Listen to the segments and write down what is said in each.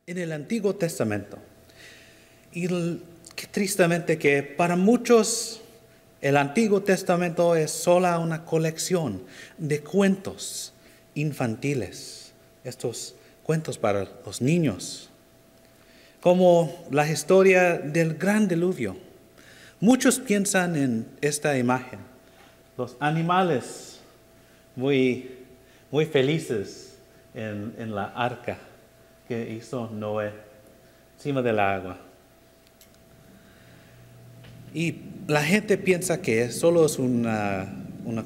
en el Antiguo Testamento. Y qué tristemente que para muchos el Antiguo Testamento es solo una colección de cuentos infantiles, estos cuentos para los niños, como la historia del gran diluvio. Muchos piensan en esta imagen, los animales muy felices en la arca que hizo Noé encima del agua. Y la gente piensa que solo es un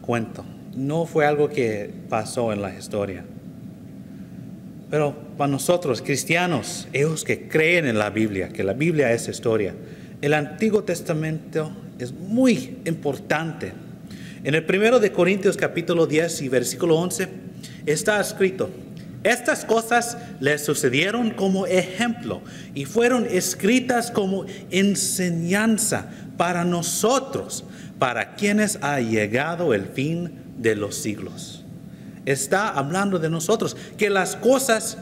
cuento, no fue algo que pasó en la historia. Pero para nosotros, cristianos, ellos que creen en la Biblia, que la Biblia es historia, el Antiguo Testamento es muy importante. En el 1 de Corintios capítulo 10 y versículo 11 está escrito: estas cosas les sucedieron como ejemplo y fueron escritas como enseñanza para nosotros, para quienes ha llegado el fin de los siglos. Está hablando de nosotros, que las cosas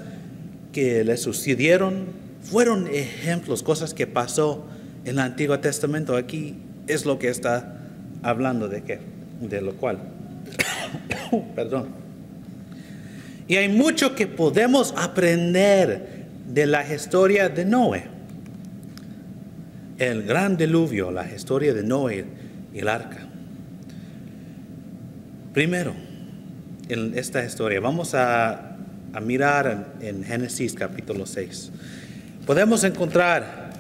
que les sucedieron fueron ejemplos, cosas que pasó en el Antiguo Testamento. Aquí es lo que está hablando de lo cual. Perdón. Y hay mucho que podemos aprender de la historia de Noé. El gran diluvio, la historia de Noé y el arca. Primero, en esta historia, vamos a mirar en Génesis capítulo 6. Podemos encontrar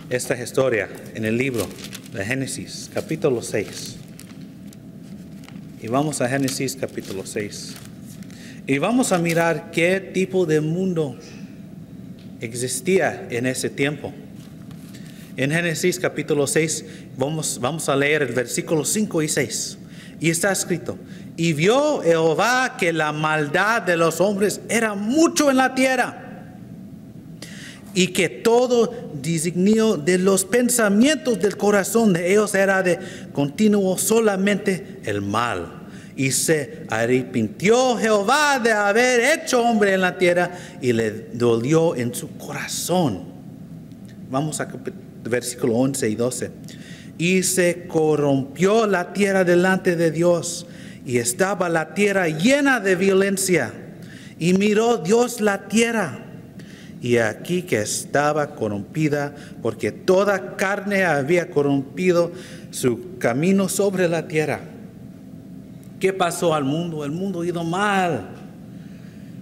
esta historia en el libro de Génesis capítulo 6. Y vamos a Génesis capítulo 6. Y vamos a mirar qué tipo de mundo existía en ese tiempo. En Génesis capítulo 6 vamos a leer el versículo 5 y 6. Y está escrito: y vio Jehová que la maldad de los hombres era mucho en la tierra, y que todo designio de los pensamientos del corazón de ellos era de continuo solamente el mal. Y se arrepintió Jehová de haber hecho hombre en la tierra, y le dolió en su corazón. Vamos a versículo 11 y 12. Y se corrompió la tierra delante de Dios, y estaba la tierra llena de violencia. Y miró Dios la tierra, y aquí que estaba corrompida, porque toda carne había corrompido su camino sobre la tierra. ¿Qué pasó al mundo? El mundo ha ido mal.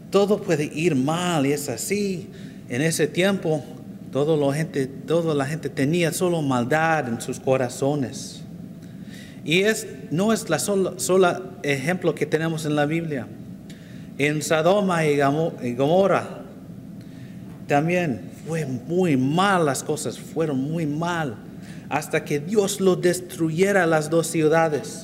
Todo puede ir mal, y es así. En ese tiempo, toda la gente tenía solo maldad en sus corazones. Y no es la sola ejemplo que tenemos en la Biblia. En Sodoma y Gomorra también fue muy mal, las cosas fueron muy mal, hasta que Dios lo destruyera las dos ciudades.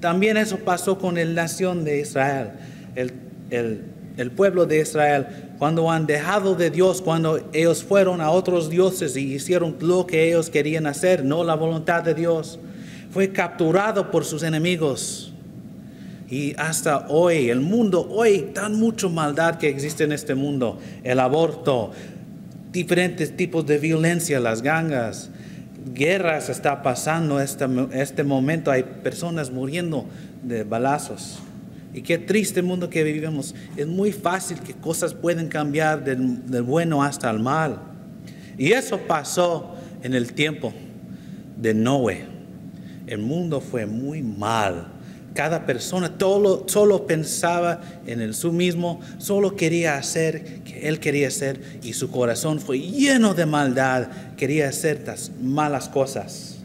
También eso pasó con la nación de Israel, el pueblo de Israel, cuando han dejado de Dios, cuando ellos fueron a otros dioses y hicieron lo que ellos querían hacer, no la voluntad de Dios, fue capturado por sus enemigos. Y hasta hoy, el mundo, hoy, tan mucha maldad que existe en este mundo, el aborto, diferentes tipos de violencia, las gangas, guerras está pasando este momento, hay personas muriendo de balazos. Y qué triste mundo que vivimos. Es muy fácil que cosas pueden cambiar del bueno hasta el mal. Y eso pasó en el tiempo de Noé. El mundo fue muy mal. Cada persona solo pensaba en sí mismo, solo quería hacer que él quería hacer, y su corazón fue lleno de maldad, quería hacer las malas cosas.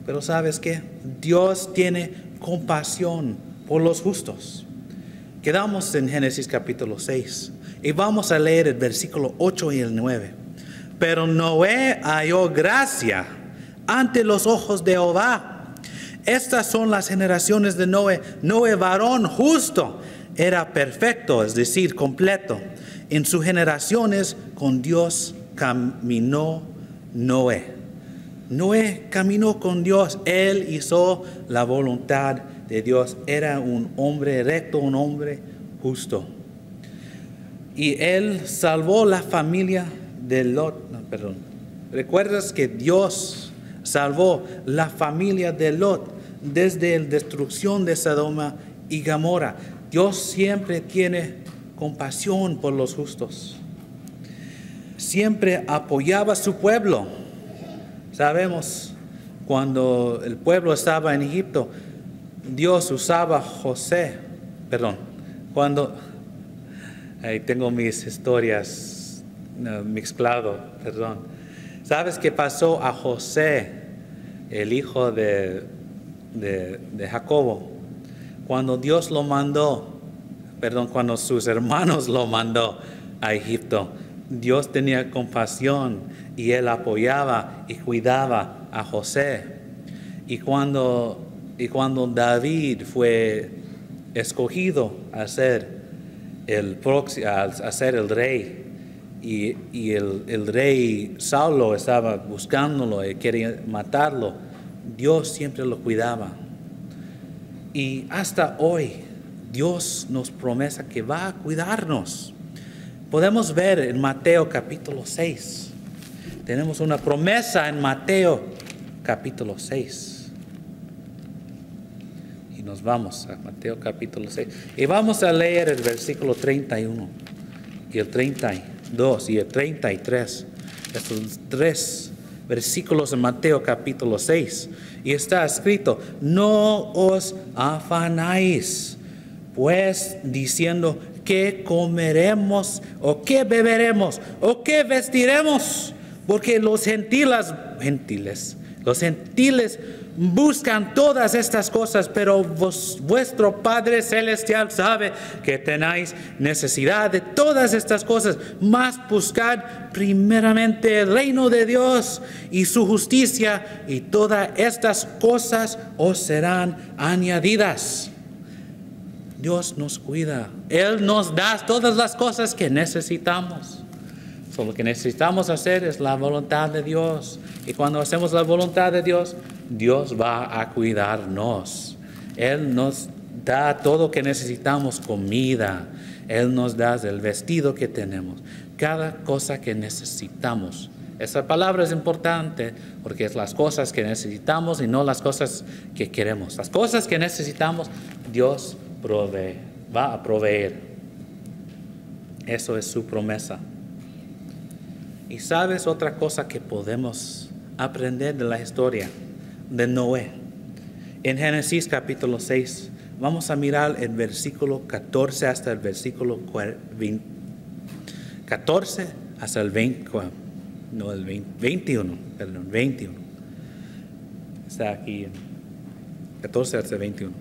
Pero ¿sabes qué? Dios tiene compasión por los justos. Quedamos en Génesis capítulo 6 y vamos a leer el versículo 8 y el 9. Pero Noé halló gracia ante los ojos de Jehová. Estas son las generaciones de Noé. Noé, varón justo, era perfecto, es decir, completo. En sus generaciones con Dios caminó Noé. Noé caminó con Dios. Él hizo la voluntad de Dios. Era un hombre recto, un hombre justo. Y Él salvó la familia de Lot. No, perdón. ¿Recuerdas que Dios salvó la familia de Lot desde la destrucción de Sodoma y Gomorra? Dios siempre tiene compasión por los justos. Siempre apoyaba a su pueblo. Sabemos, cuando el pueblo estaba en Egipto, Dios usaba a José. Perdón, ahí tengo mis historias mezclado, perdón. ¿Sabes qué pasó a José, el hijo de Jacobo? Cuando Dios lo mandó, cuando sus hermanos lo mandó a Egipto, Dios tenía compasión y Él apoyaba y cuidaba a José. Y cuando David fue escogido a ser el rey, y el rey Saulo estaba buscándolo y quería matarlo, Dios siempre lo cuidaba. Y hasta hoy Dios nos promete que va a cuidarnos. Podemos ver en Mateo capítulo 6. Tenemos una promesa en Mateo capítulo 6. Y nos vamos a Mateo capítulo 6. Y vamos a leer el versículo 31 y el 32 y el 33. Estos 3 versículos en Mateo capítulo 6. Y está escrito: no os afanáis, pues, diciendo, ¿qué comeremos? ¿O qué beberemos? ¿O qué vestiremos? Porque los gentiles buscan todas estas cosas, pero vuestro Padre Celestial sabe que tenéis necesidad de todas estas cosas. Mas buscad primeramente el reino de Dios y su justicia, y todas estas cosas os serán añadidas. Dios nos cuida. Él nos da todas las cosas que necesitamos. Lo que necesitamos hacer es la voluntad de Dios. Y cuando hacemos la voluntad de Dios, Dios va a cuidarnos. Él nos da todo lo que necesitamos, comida. Él nos da el vestido que tenemos. Cada cosa que necesitamos. Esa palabra es importante porque es las cosas que necesitamos y no las cosas que queremos. Las cosas que necesitamos, Dios va a proveer. Eso es su promesa. Y sabes otra cosa que podemos aprender de la historia de Noé. En Génesis capítulo 6, vamos a mirar el versículo 14 hasta el versículo 20, 14 hasta el 21. Está aquí, 14 hasta el 21.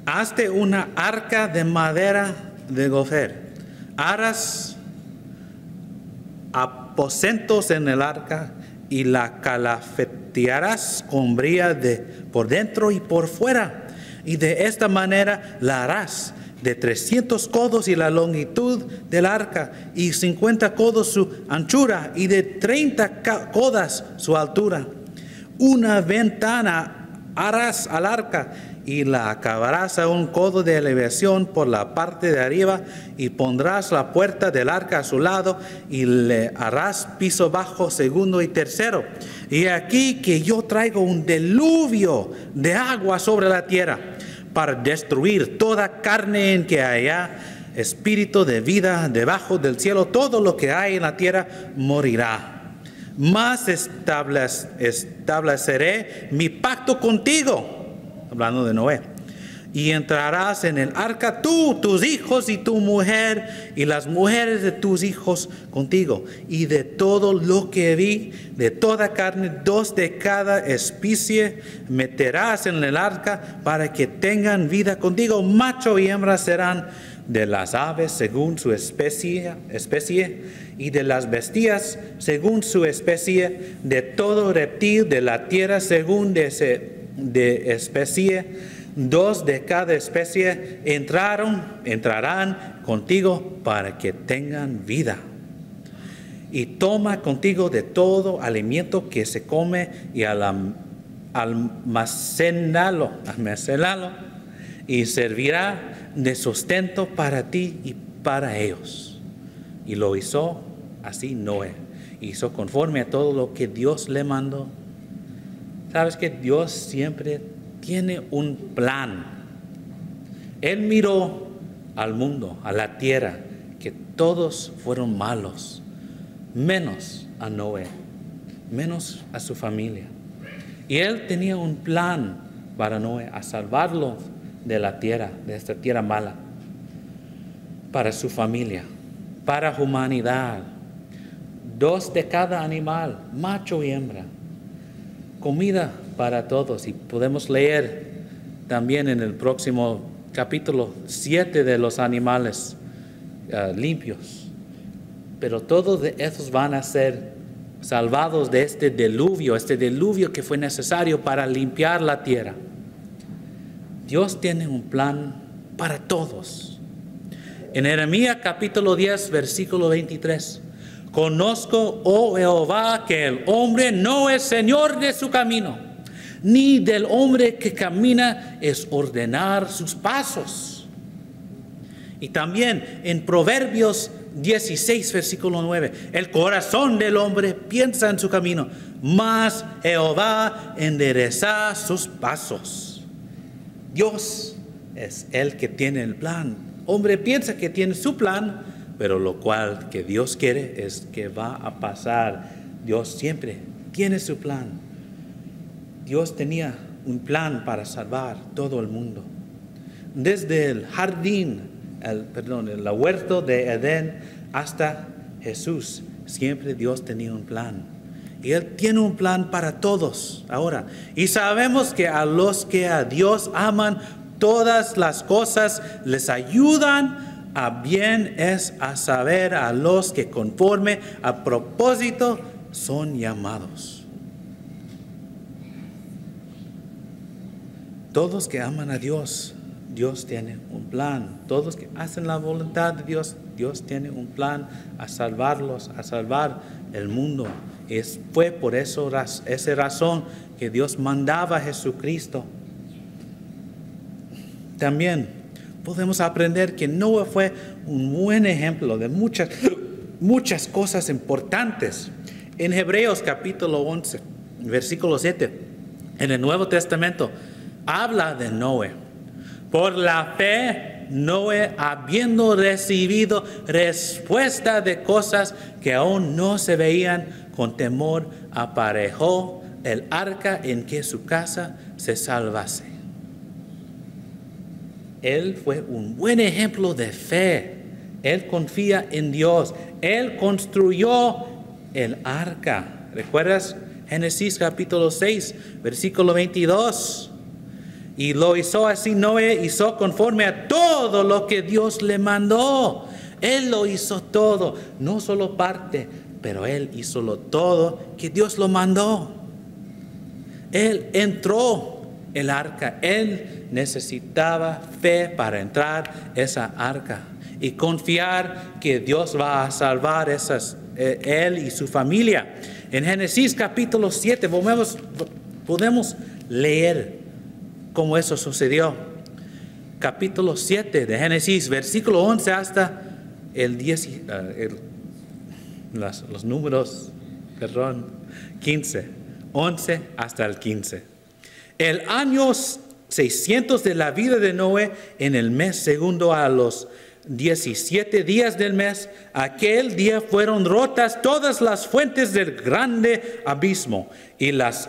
Hazte una arca de madera de gofer. Harás aposentos en el arca y la calafetearás con brea por dentro y por fuera. Y de esta manera la harás de 300 codos y la longitud del arca, y 50 codos su anchura, y de 30 codas su altura. Una ventana harás al arca, y la acabarás a 1 codo de elevación por la parte de arriba, y pondrás la puerta del arca a su lado, y le harás piso bajo, segundo y tercero. Y aquí que yo traigo un diluvio de agua sobre la tierra, para destruir toda carne en que haya espíritu de vida debajo del cielo. Todo lo que hay en la tierra morirá. Mas estableceré mi pacto contigo, hablando de Noé, y entrarás en el arca tú, tus hijos y tu mujer, y las mujeres de tus hijos contigo. Y de todo lo que vi, de toda carne, 2 de cada especie meterás en el arca, para que tengan vida contigo. Macho y hembra serán de las aves según su especie, y de las bestias según su especie, de todo reptil de la tierra según de especie. 2 de cada especie entrarán contigo para que tengan vida. Y toma contigo de todo alimento que se come, y almacenalo, y servirá de sustento para ti y para ellos. Y lo hizo así Noé. Hizo conforme a todo lo que Dios le mandó. Sabes que Dios siempre tiene un plan. Él miró al mundo, a la tierra, que todos fueron malos, menos a Noé, menos a su familia. Y Él tenía un plan para Noé, a salvarlo de la tierra, de esta tierra mala, para su familia, para humanidad. 2 de cada animal, macho y hembra, comida para todos. Y podemos leer también en el próximo capítulo 7 de los animales limpios. Pero todos de esos van a ser salvados de este diluvio que fue necesario para limpiar la tierra. Dios tiene un plan para todos. En Jeremías capítulo 10, versículo 23. Conozco, oh Jehová, que el hombre no es señor de su camino, ni del hombre que camina es ordenar sus pasos. Y también en Proverbios 16, versículo 9. El corazón del hombre piensa en su camino, mas Jehová endereza sus pasos. Dios es el que tiene el plan. Hombre piensa que tiene su plan, pero lo cual que Dios quiere es que va a pasar. Dios siempre tiene su plan. Dios tenía un plan para salvar todo el mundo. Desde el jardín, el huerto de Edén hasta Jesús, siempre Dios tenía un plan. Y Él tiene un plan para todos ahora. Y sabemos que a los que a Dios aman, todas las cosas les ayudan a bien, es a saber, a los que conforme a propósito son llamados. Todos que aman a Dios, Dios tiene un plan. Todos que hacen la voluntad de Dios, Dios tiene un plan a salvarlos, a salvar el mundo. Fue por esa razón que Dios mandaba a Jesucristo. También podemos aprender que Noé fue un buen ejemplo de muchas cosas importantes. En Hebreos capítulo 11, versículo 7, en el Nuevo Testamento, habla de Noé. Por la fe, Noé, habiendo recibido respuesta de cosas que aún no se veían, con temor aparejó el arca en que su casa se salvase. Él fue un buen ejemplo de fe. Él confía en Dios. Él construyó el arca. ¿Recuerdas? Génesis capítulo 6, versículo 22. Y lo hizo así Noé, hizo conforme a todo lo que Dios le mandó. Él lo hizo todo, no solo parte, pero Él hizo todo que Dios lo mandó. Él entró el arca. Él necesitaba fe para entrar esa arca y confiar que Dios va a salvar él y su familia. En Génesis capítulo 7 podemos leer cómo eso sucedió. Capítulo 7 de Génesis, versículo 11 hasta el 10, los números, 15, 11 hasta el 15. El año 600 de la vida de Noé, en el mes segundo, a los 17 días del mes, aquel día fueron rotas todas las fuentes del grande abismo, y las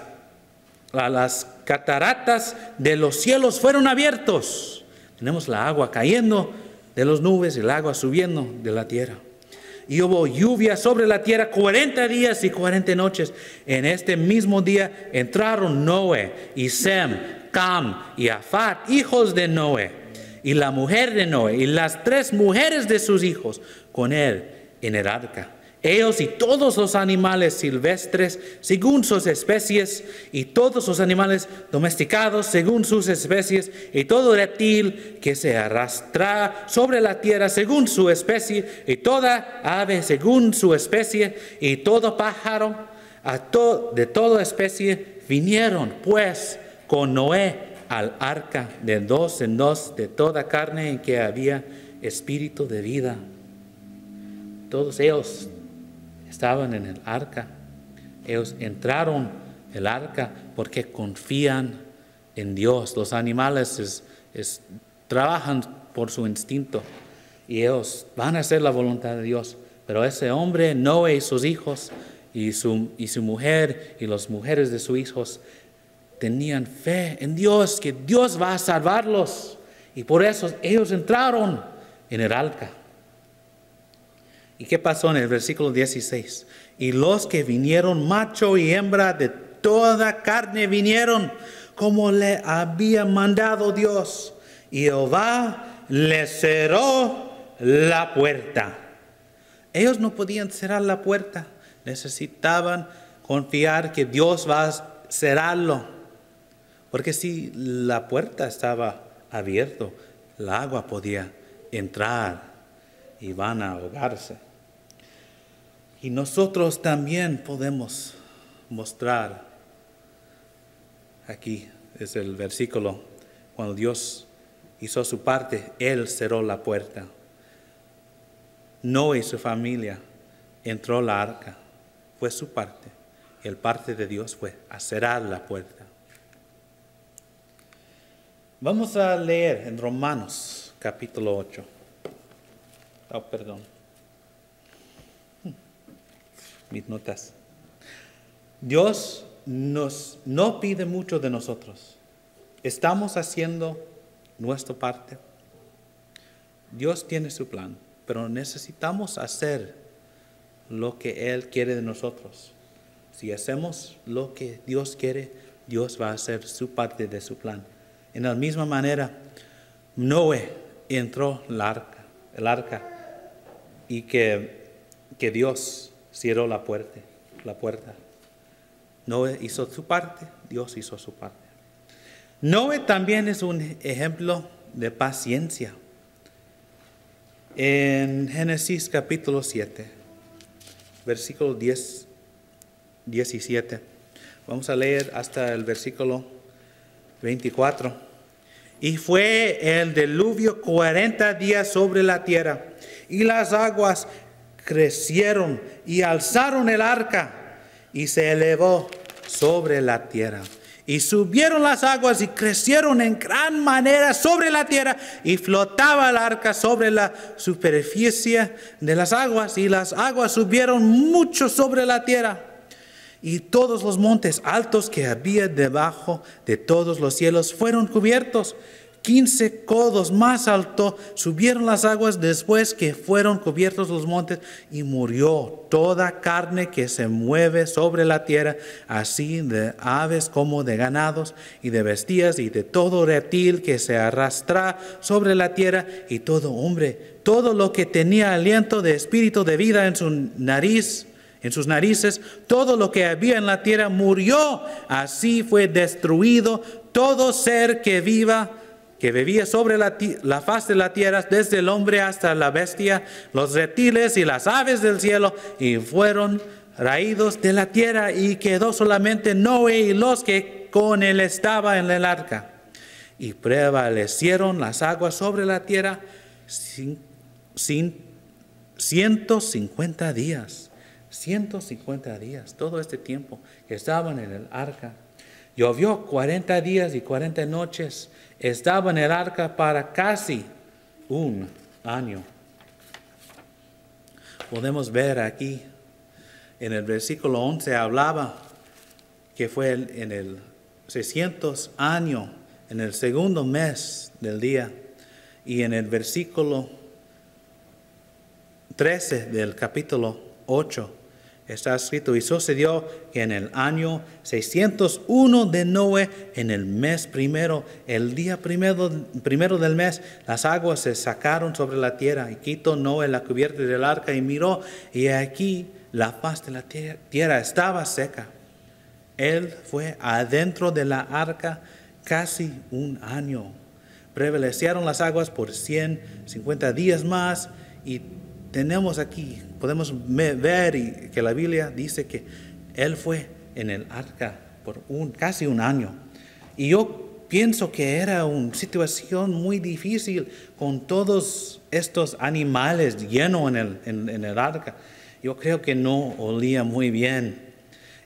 cataratas de los cielos fueron abiertos. Tenemos la agua cayendo de las nubes y el agua subiendo de la tierra. Y hubo lluvia sobre la tierra 40 días y 40 noches. En este mismo día entraron Noé y Sem, Cam y Afat, hijos de Noé, y la mujer de Noé, y las 3 mujeres de sus hijos, con él en el arca. Ellos y todos los animales silvestres según sus especies, y todos los animales domesticados según sus especies, y todo reptil que se arrastra sobre la tierra según su especie, y toda ave según su especie, y todo pájaro de toda especie, vinieron pues con Noé al arca, de 2 en 2 de toda carne en que había espíritu de vida. todos ellos estaban en el arca. Ellos entraron el arca porque confían en Dios. Los animales trabajan por su instinto y ellos van a hacer la voluntad de Dios. Pero ese hombre, Noé y sus hijos y su mujer y las mujeres de sus hijos tenían fe en Dios, que Dios va a salvarlos. Y por eso ellos entraron en el arca. ¿Y qué pasó en el versículo 16? Y los que vinieron, macho y hembra de toda carne, vinieron como le había mandado Dios. Y Jehová les cerró la puerta. Ellos no podían cerrar la puerta. Necesitaban confiar que Dios va a cerrarlo. Porque si la puerta estaba abierta, el agua podía entrar y van a ahogarse. Y nosotros también podemos mostrar, aquí es el versículo, cuando Dios hizo su parte, Él cerró la puerta. Noé y su familia entró a la arca, fue su parte. El parte de Dios fue a cerrar la puerta. Vamos a leer en Romanos capítulo 8. Oh, perdón. Mis notas. Dios no pide mucho de nosotros. Estamos haciendo nuestra parte. Dios tiene su plan, pero necesitamos hacer lo que Él quiere de nosotros. Si hacemos lo que Dios quiere, Dios va a hacer su parte de su plan. En la misma manera, Noé entró el arca, y que Dios cerró la puerta. Noé hizo su parte, Dios hizo su parte. Noé también es un ejemplo de paciencia. En Génesis capítulo 7, versículo 17, vamos a leer hasta el versículo 24. Y fue el diluvio 40 días sobre la tierra, y las aguas crecieron y alzaron el arca, y se elevó sobre la tierra. Y subieron las aguas y crecieron en gran manera sobre la tierra, y flotaba el arca sobre la superficie de las aguas, y las aguas subieron mucho sobre la tierra. Y todos los montes altos que había debajo de todos los cielos fueron cubiertos. 15 codos más alto subieron las aguas después que fueron cubiertos los montes, y murió toda carne que se mueve sobre la tierra, así de aves como de ganados y de bestias y de todo reptil que se arrastra sobre la tierra, y todo hombre, todo lo que tenía aliento de espíritu de vida en sus narices, todo lo que había en la tierra murió. Así fue destruido todo ser que vivía sobre la faz de la tierra, desde el hombre hasta la bestia, los reptiles y las aves del cielo, y fueron raídos de la tierra, y quedó solamente Noé y los que con él estaban en el arca. Y prevalecieron las aguas sobre la tierra 150 días. 150 días, todo este tiempo que estaban en el arca. Llovió 40 días y 40 noches. Estaba en el arca para casi un año. Podemos ver aquí en el versículo 11 hablaba que fue en el 600 año, en el segundo mes del día. Y en el versículo 13 del capítulo 8 está escrito: y sucedió que en el año 601 de Noé, en el mes primero, el día primero del mes, las aguas se sacaron sobre la tierra, y quitó Noé la cubierta del arca, y miró, y aquí la faz de la tierra estaba seca. Él fue adentro de la arca casi un año. Prevalecieron las aguas por 150 días más, y tenemos aquí, podemos ver que la Biblia dice que Él fue en el arca por casi un año. Y yo pienso que era una situación muy difícil con todos estos animales llenos en el arca. Yo creo que no olía muy bien.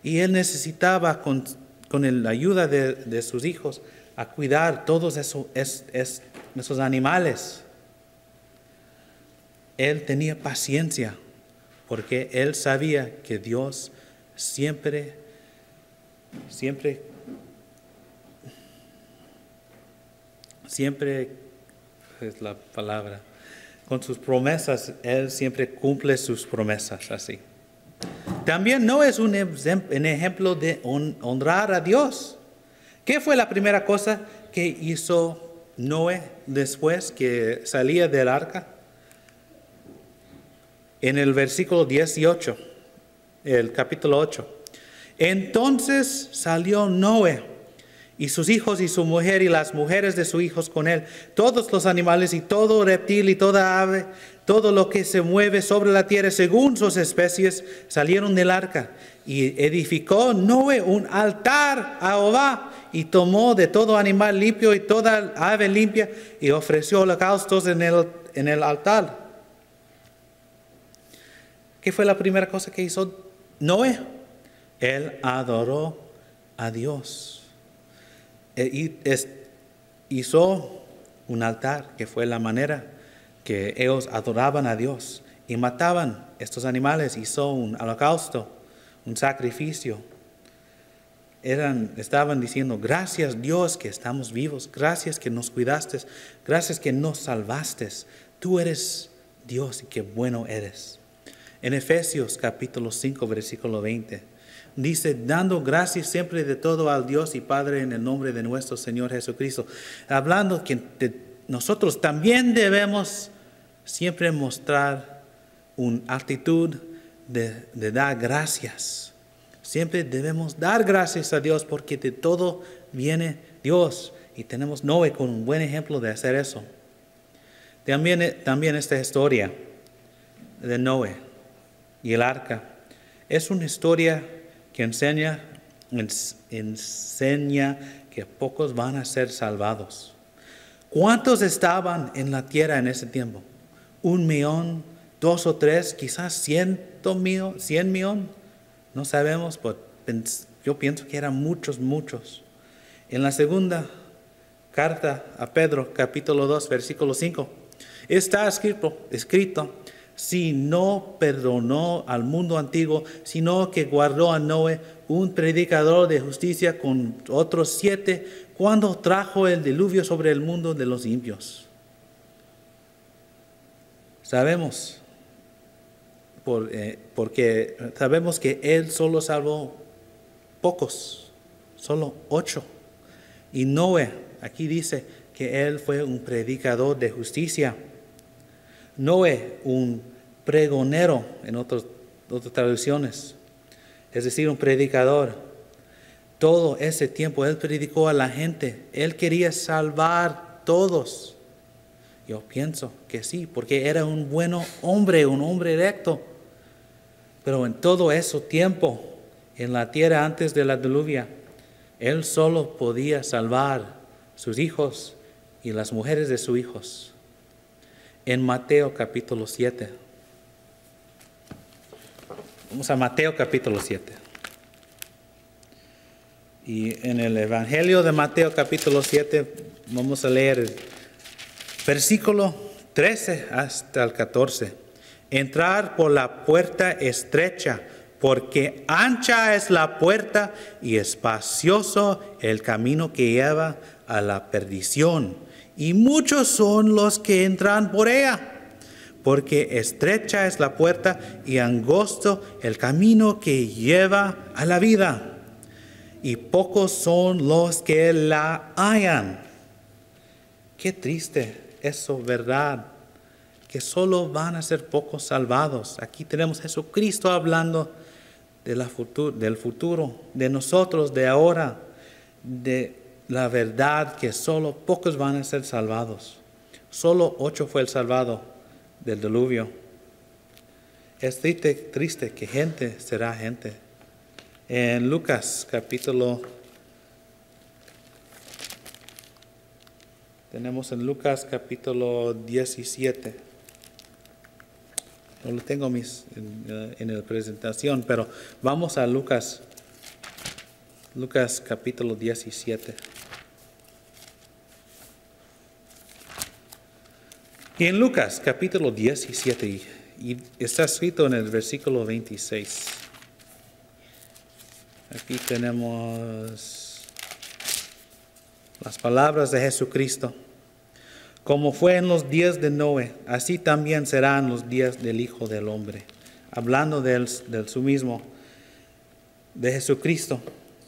Y él necesitaba, con la ayuda de sus hijos, a cuidar todos esos animales. Él tenía paciencia porque él sabía que Dios siempre es la palabra, con sus promesas, él siempre cumple sus promesas así. También no es un ejemplo de honrar a Dios. ¿Qué fue la primera cosa que hizo Noé después que salía del arca? En el versículo 18, el capítulo 8. Entonces salió Noé y sus hijos y su mujer y las mujeres de sus hijos con él, todos los animales y todo reptil y toda ave, todo lo que se mueve sobre la tierra según sus especies, salieron del arca. Y edificó Noé un altar a Jehová y tomó de todo animal limpio y toda ave limpia y ofreció holocaustos en el altar. ¿Qué fue la primera cosa que hizo Noé? Él adoró a Dios. Hizo un altar, que fue la manera que ellos adoraban a Dios y mataban estos animales. Hizo un holocausto, un sacrificio. Estaban diciendo: gracias Dios que estamos vivos, gracias que nos cuidaste, gracias que nos salvaste. Tú eres Dios y qué bueno eres. En Efesios capítulo 5 versículo 20 dice: dando gracias siempre de todo al Dios y Padre en el nombre de nuestro Señor Jesucristo. Hablando que nosotros también debemos siempre mostrar una actitud de dar gracias. Siempre debemos dar gracias a Dios porque de todo viene Dios. Y tenemos Noé con un buen ejemplo de hacer eso. También esta historia de Noé y el arca es una historia que enseña que pocos van a ser salvados. ¿Cuántos estaban en la tierra en ese tiempo? 1 millón, 2 o 3, quizás 100 millones. No sabemos, pero yo pienso que eran muchos. En la segunda carta a Pedro, capítulo 2, versículo 5, está escrito: si no perdonó al mundo antiguo, sino que guardó a Noé, un predicador de justicia, con otros 7, cuando trajo el diluvio sobre el mundo de los impios. Sabemos, porque sabemos que él solo salvó pocos, solo 8. Y Noé, aquí dice que él fue un predicador de justicia. Noé, un pregonero en otras traducciones, es decir, un predicador. Todo ese tiempo él predicó a la gente. Él quería salvar a todos. Yo pienso que sí, porque era un buen hombre, un hombre recto. Pero en todo ese tiempo, en la tierra antes de la diluvia, él solo podía salvar a sus hijos y las mujeres de sus hijos. En Mateo capítulo 7. Vamos a Mateo capítulo 7. Y en el Evangelio de Mateo capítulo 7 vamos a leer el versículo 13 hasta el 14. Entrar por la puerta estrecha, porque ancha es la puerta y espacioso el camino que lleva a la perdición, y muchos son los que entran por ella. Porque estrecha es la puerta y angosto el camino que lleva a la vida, y pocos son los que la hallan. Qué triste eso, ¿verdad? Que solo van a ser pocos salvados. Aquí tenemos a Jesucristo hablando del futuro, de nosotros, de ahora, de la verdad que solo pocos van a ser salvados. Solo 8 fue el salvado del diluvio. Es triste que gente será gente. En Lucas capítulo Tenemos en Lucas capítulo 17. No lo tengo en la presentación, pero vamos a Lucas capítulo 17. Y en Lucas capítulo 17, y está escrito en el versículo 26. Aquí tenemos las palabras de Jesucristo. Como fue en los días de Noé, así también serán los días del Hijo del Hombre. Hablando del su mismo, de Jesucristo,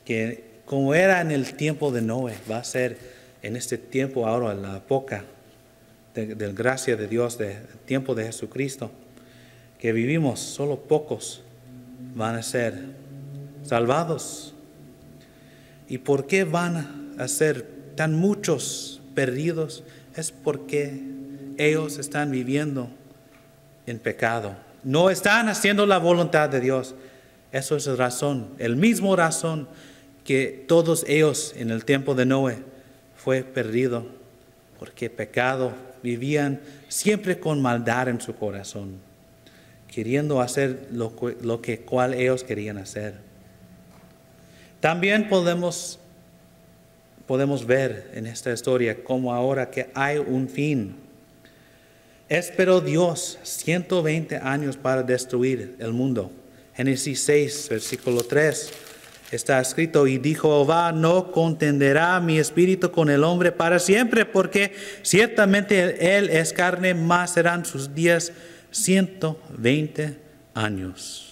que como era en el tiempo de Noé, va a ser en este tiempo ahora la época de gracia de Dios, del tiempo de Jesucristo, que vivimos, solo pocos van a ser salvados. ¿Y por qué van a ser tan muchos perdidos? Es porque ellos están viviendo en pecado. No están haciendo la voluntad de Dios. Eso es la razón, el mismo razón que todos ellos en el tiempo de Noé fue perdido. Porque pecado, vivían siempre con maldad en su corazón, queriendo hacer lo cual ellos querían hacer. También podemos ver en esta historia como ahora que hay un fin. Esperó Dios 120 años para destruir el mundo. Génesis 6, versículo 3, está escrito: y dijo Jehová, no contenderá mi espíritu con el hombre para siempre, porque ciertamente él es carne, mas serán sus días 120 años.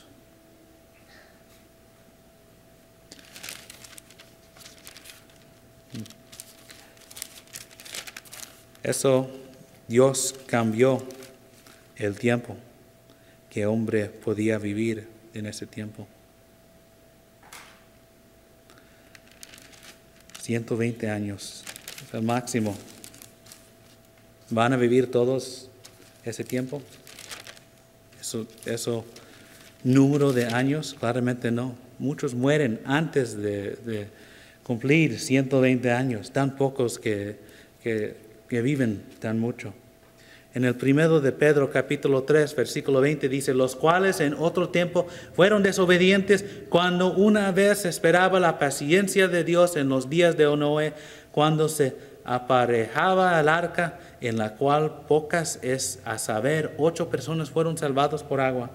Eso, Dios cambió el tiempo que hombre podía vivir en ese tiempo. 120 años, es el máximo. ¿Van a vivir todos ese tiempo? Eso número de años, claramente no. Muchos mueren antes de cumplir 120 años, tan pocos que viven tan mucho. En el primero de Pedro capítulo 3 versículo 20 dice: los cuales en otro tiempo fueron desobedientes, cuando una vez esperaba la paciencia de Dios en los días de Noé, cuando se aparejaba el arca, en la cual pocas, es a saber, 8 personas fueron salvados por agua.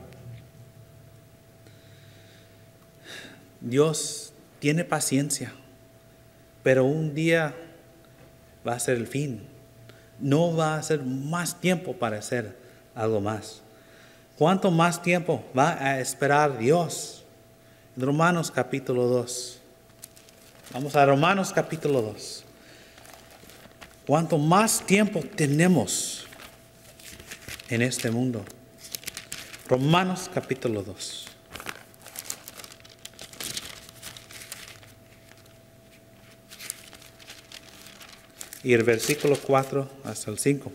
Dios tiene paciencia, pero un día va a ser el fin. No va a ser más tiempo para hacer algo más. ¿Cuánto más tiempo va a esperar Dios? En Romanos capítulo 2. Vamos a Romanos capítulo 2. ¿Cuánto más tiempo tenemos en este mundo? Romanos capítulo 2. Y el versículo 4 hasta el 5.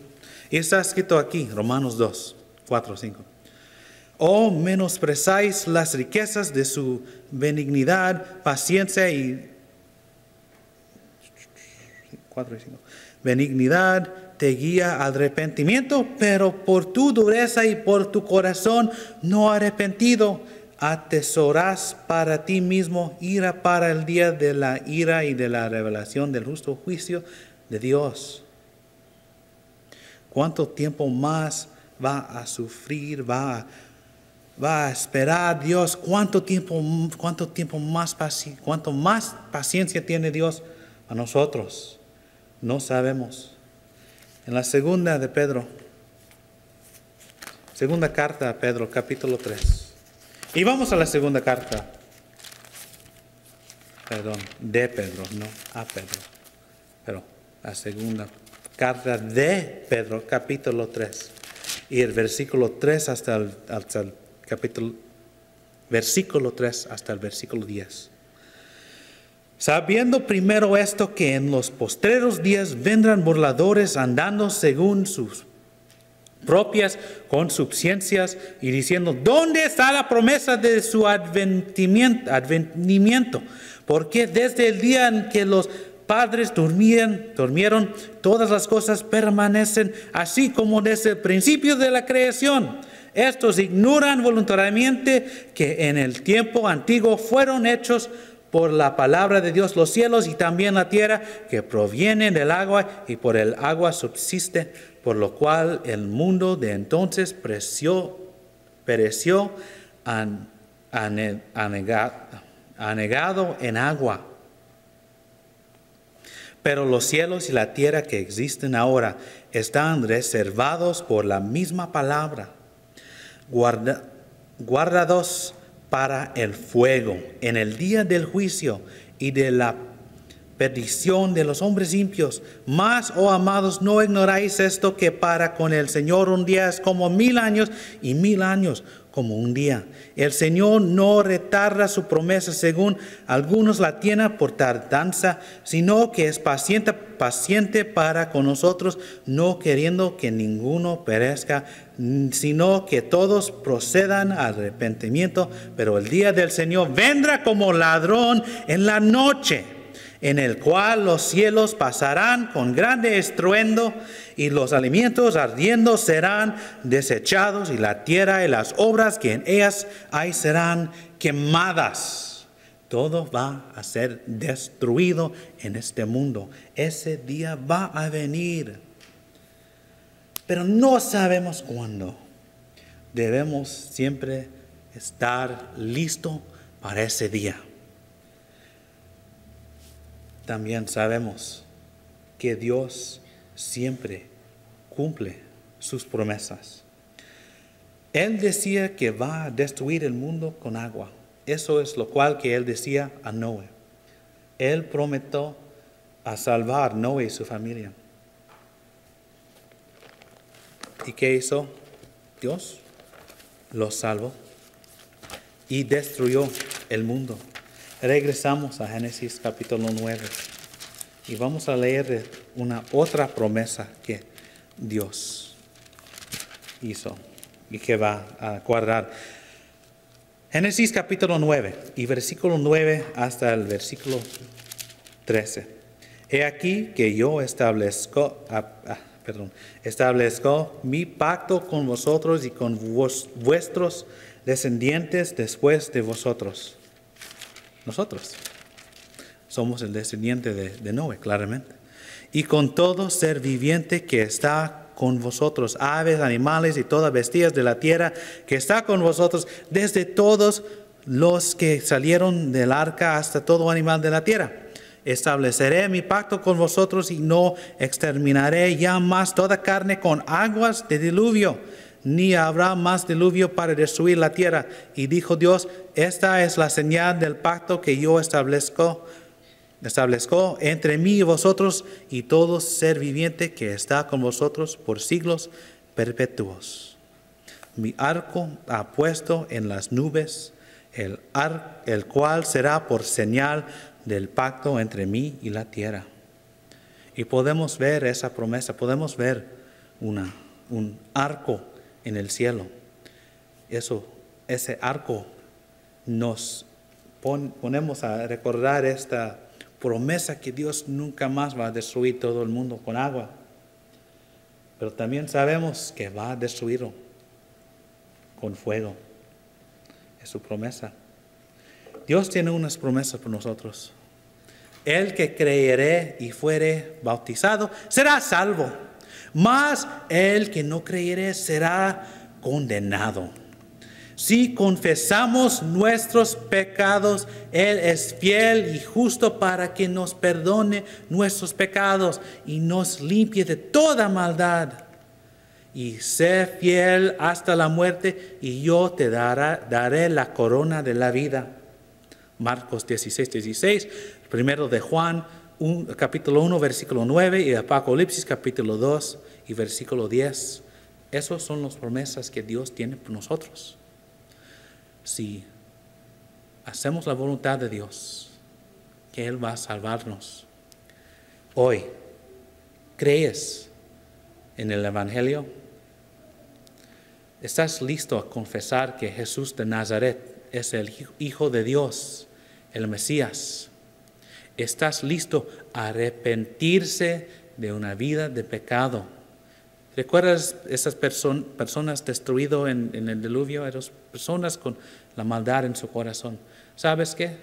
Y está escrito aquí, Romanos 2, 4, 5. Oh, menosprezáis las riquezas de su benignidad, paciencia y 4 y 5. Benignidad te guía al arrepentimiento, pero por tu dureza y por tu corazón no arrepentido, atesoras para ti mismo ira para el día de la ira y de la revelación del justo juicio de Dios. ¿Cuánto tiempo más va a sufrir, va a esperar Dios? ¿Cuánto más paciencia tiene Dios a nosotros? No sabemos. En la segunda de Pedro, segunda carta a Pedro, capítulo 3. Y vamos a la segunda carta. De Pedro, no a Pedro. Pero la segunda carta de Pedro, capítulo 3. Y el versículo 3 hasta el versículo 3 hasta el versículo 10. Sabiendo primero esto, que en los postreros días vendrán burladores andando según sus propias consuficiencias y diciendo: ¿dónde está la promesa de su advenimiento? Porque desde el día en que los padres durmieron, todas las cosas permanecen así como desde el principio de la creación. Estos ignoran voluntariamente que en el tiempo antiguo fueron hechos por la palabra de Dios los cielos y también la tierra, que provienen del agua y por el agua subsiste, por lo cual el mundo de entonces pereció anegado en agua. Pero los cielos y la tierra que existen ahora están reservados por la misma palabra, guardados para el fuego en el día del juicio y de la perdición de los hombres impios. Mas, oh amados, no ignoráis esto, que para con el Señor un día es como 1000 años y 1000 años como un día. El Señor no retarda su promesa, según algunos la tienen por tardanza, sino que es paciente para con nosotros, no queriendo que ninguno perezca, sino que todos procedan al arrepentimiento. Pero el día del Señor vendrá como ladrón en la noche, en el cual los cielos pasarán con grande estruendo y los alimentos ardiendo serán desechados y la tierra y las obras que en ellas hay serán quemadas. Todo va a ser destruido en este mundo. Ese día va a venir, pero no sabemos cuándo. Debemos siempre estar listos para ese día. También sabemos que Dios siempre cumple sus promesas. Él decía que va a destruir el mundo con agua. Eso es lo cual que Él decía a Noé. Él prometió a salvar a Noé y su familia. ¿Y qué hizo Dios? Los salvó y destruyó el mundo. Regresamos a Génesis capítulo 9 y vamos a leer una otra promesa que Dios hizo y que va a guardar. Génesis capítulo 9 y versículo 9 hasta el versículo 13. He aquí que yo establezco mi pacto con vosotros y con vuestros descendientes después de vosotros. Nosotros somos el descendiente de Noé, claramente. Y con todo ser viviente que está con vosotros, aves, animales y todas bestias de la tierra que está con vosotros, desde todos los que salieron del arca hasta todo animal de la tierra. Estableceré mi pacto con vosotros y no exterminaré ya más toda carne con aguas de diluvio, ni habrá más diluvio para destruir la tierra. Y dijo Dios: esta es la señal del pacto que yo establezco entre mí y vosotros y todo ser viviente que está con vosotros por siglos perpetuos. Mi arco ha puesto en las nubes, el cual será por señal del pacto entre mí y la tierra. Y podemos ver esa promesa, podemos ver un arco en el cielo. Ese arco nos ponemos a recordar esta promesa que Dios nunca más va a destruir todo el mundo con agua. Pero también sabemos que va a destruirlo con fuego. Es su promesa. Dios tiene unas promesas por nosotros. El que creyere y fuere bautizado será salvo, mas el que no creyere será condenado. Si confesamos nuestros pecados, Él es fiel y justo para que nos perdone nuestros pecados y nos limpie de toda maldad. Y sé fiel hasta la muerte, y yo te daré la corona de la vida. Marcos 16:16, primero de Juan, capítulo 1, versículo 9, y Apocalipsis, capítulo 2, y versículo 10. Esas son las promesas que Dios tiene por nosotros. Si hacemos la voluntad de Dios, que Él va a salvarnos. Hoy, ¿crees en el Evangelio? ¿Estás listo a confesar que Jesús de Nazaret es el Hijo de Dios, el Mesías? ¿Estás listo a arrepentirse de una vida de pecado? ¿Recuerdas esas personas destruidas en el diluvio? Esas personas con la maldad en su corazón. ¿Sabes qué?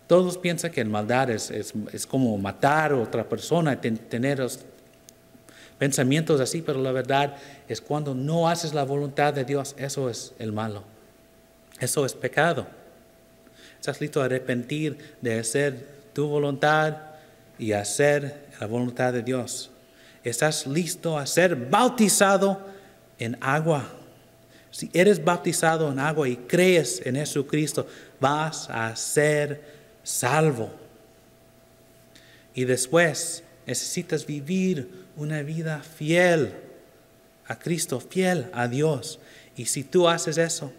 Todos piensan que la maldad es como matar a otra persona, tener pensamientos así, pero la verdad es cuando no haces la voluntad de Dios, eso es el malo. Eso es pecado. ¿Estás listo a arrepentir de hacer tu voluntad y hacer la voluntad de Dios? ¿Estás listo a ser bautizado en agua? Si eres bautizado en agua y crees en Jesucristo, vas a ser salvo. Y después necesitas vivir una vida fiel a Cristo, fiel a Dios. Y si tú haces eso,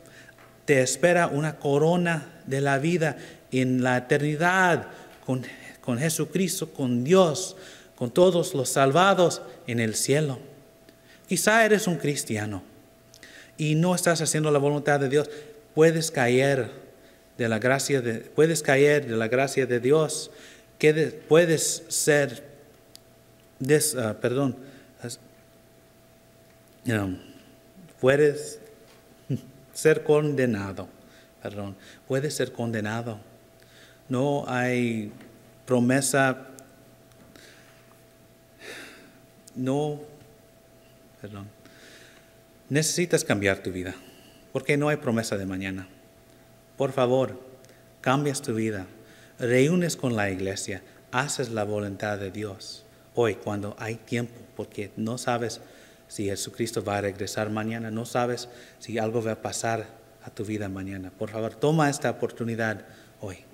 te espera una corona de la vida en la eternidad con Jesucristo, con Dios, con todos los salvados en el cielo. Quizá eres un cristiano y no estás haciendo la voluntad de Dios. Puedes caer de la gracia de Dios. Puedes ser puedes ser condenado. Puedes ser condenado. No hay promesa. Necesitas cambiar tu vida, porque no hay promesa de mañana. Por favor, cambias tu vida, reúnes con la iglesia, haces la voluntad de Dios hoy cuando hay tiempo, porque no sabes si Jesucristo va a regresar mañana, no sabes si algo va a pasar a tu vida mañana. Por favor, toma esta oportunidad hoy.